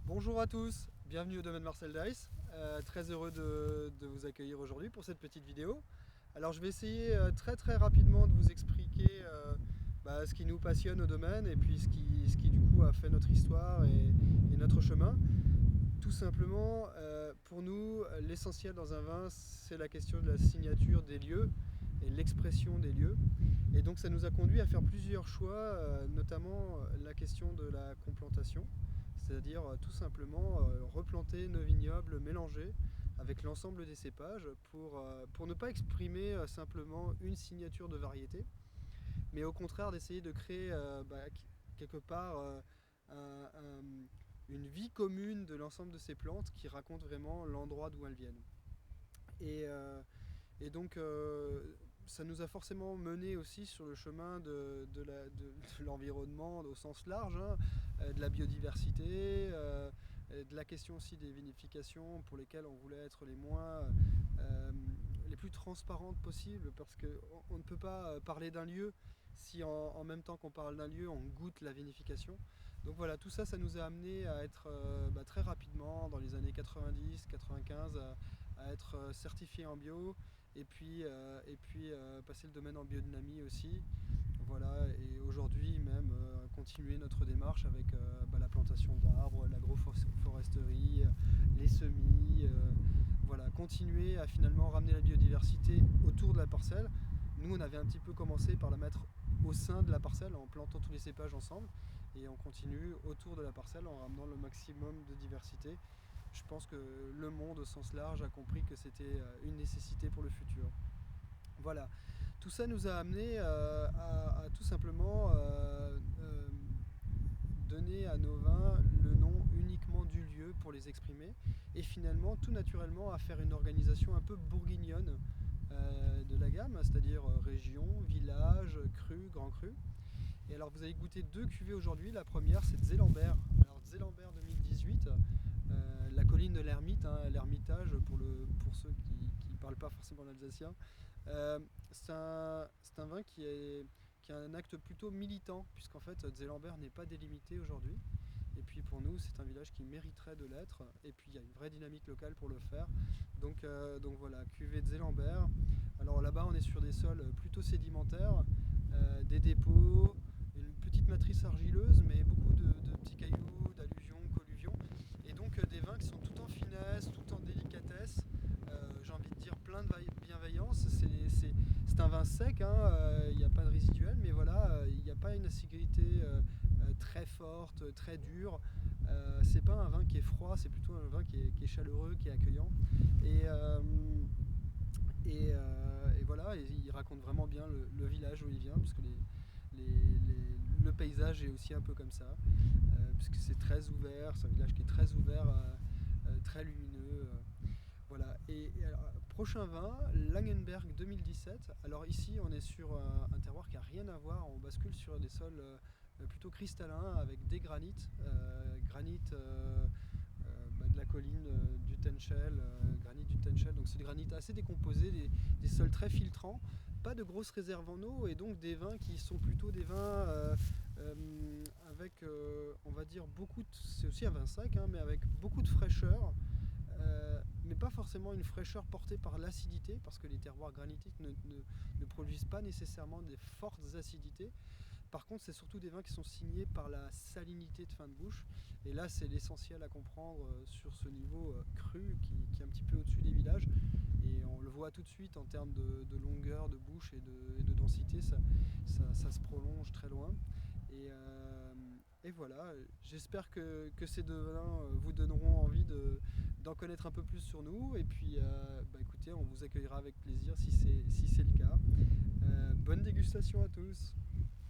Bonjour à tous, bienvenue au domaine Marcel Dice. Très heureux de vous accueillir aujourd'hui pour cette petite vidéo. Alors je vais essayer très rapidement de vous expliquer ce qui nous passionne au domaine et puis ce qui du coup a fait notre histoire et notre chemin. Tout simplement, pour nous, l'essentiel dans un vin, c'est la question de la signature des lieux et l'expression des lieux. Et donc ça nous a conduit à faire plusieurs choix, notamment la question de la complantation, c'est-à-dire tout simplement replanter nos vignobles mélangés avec l'ensemble des cépages pour ne pas exprimer simplement une signature de variété, mais au contraire d'essayer de créer quelque part un- un- une vie commune de l'ensemble de ces plantes qui raconte vraiment l'endroit d'où elles viennent. Et, euh, et donc, ça nous a forcément mené aussi sur le chemin de l'environnement au sens large, hein, de la biodiversité, de la question aussi des vinifications pour lesquelles on voulait être euh, les plus transparentes possibles, parce qu'on ne peut pas parler d'un lieu si en même temps qu'on parle d'un lieu, on goûte la vinification. Donc voilà, tout ça, ça nous a amené à être très rapidement, dans les années 90-95, à être certifié en bio et puis passer le domaine en biodynamie aussi. Voilà, et aujourd'hui même continuer notre démarche avec la plantation d'arbres, l'agroforesterie, les semis, voilà, continuer à finalement ramener la biodiversité autour de la parcelle. Nous, on avait un petit peu commencé par la mettre au sein de la parcelle en plantant tous les cépages ensemble, et on continue autour de la parcelle en ramenant le maximum de diversité. Je pense que le monde au sens large a compris que c'était une nécessité pour le futur. Voilà, tout ça nous a amené à tout simplement donner à nos vins le nom uniquement du lieu pour les exprimer, et finalement tout naturellement à faire une organisation un peu bourguignonne de la gamme, c'est-à-dire région, village, cru, grand cru. Et alors vous allez goûter deux cuvées aujourd'hui. La première c'est Zélambert. Alors Zélambert 2018, la colline de l'Ermite, hein, l'Ermitage pour ceux qui ne parlent pas forcément l'alsacien. C'est un vin qui a un acte plutôt militant, puisqu'en fait Zélambert n'est pas délimité aujourd'hui. Et puis pour nous, c'est un village qui mériterait de l'être. Et puis il y a une vraie dynamique locale pour le faire. Donc voilà, cuvée de Zélambert. Alors là-bas, on est sur des sols plutôt sédimentaires, des dépôts, une petite matrice argileuse, mais beaucoup de petits cailloux, d'alluvions, colluvions. Et donc des vins qui sont tout en finesse, tout en délicatesse. J'ai envie de dire plein de bienveillance. C'est un vin sec, hein, il n'y a pas de résiduel, mais voilà, il n'y a pas une acidité très forte, très dure. C'est pas un vin qui est froid, c'est plutôt un vin qui est chaleureux, qui est accueillant. Et, euh, et voilà, et il raconte vraiment bien le village où il vient, puisque le paysage est aussi un peu comme ça, puisque c'est très ouvert, c'est un village qui est très ouvert, très lumineux. Voilà. Et alors, prochain vin, Langenberg 2017. Alors ici, on est sur un terroir qui n'a rien à voir. On bascule sur des sols plutôt cristallins avec des granites, de la colline du Tenchel, granit du Tenchel. Donc c'est des granites assez décomposés, des sols très filtrants, pas de grosses réserves en eau, et donc des vins qui sont plutôt des vins avec, on va dire, c'est aussi un vin sec, hein, mais avec beaucoup de fraîcheur, mais pas forcément une fraîcheur portée par l'acidité, parce que les terroirs granitiques ne produisent pas nécessairement des fortes acidités. Par contre, c'est surtout des vins qui sont signés par la salinité de fin de bouche. Et là, c'est l'essentiel à comprendre sur ce niveau cru qui est un petit peu au-dessus des villages. Et on le voit tout de suite en termes de longueur de bouche et de densité, ça se prolonge très loin. Et, euh, et voilà, j'espère que ces deux vins vous donneront envie d'en connaître un peu plus sur nous. Et puis, écoutez, on vous accueillera avec plaisir si c'est le cas. Bonne dégustation à tous!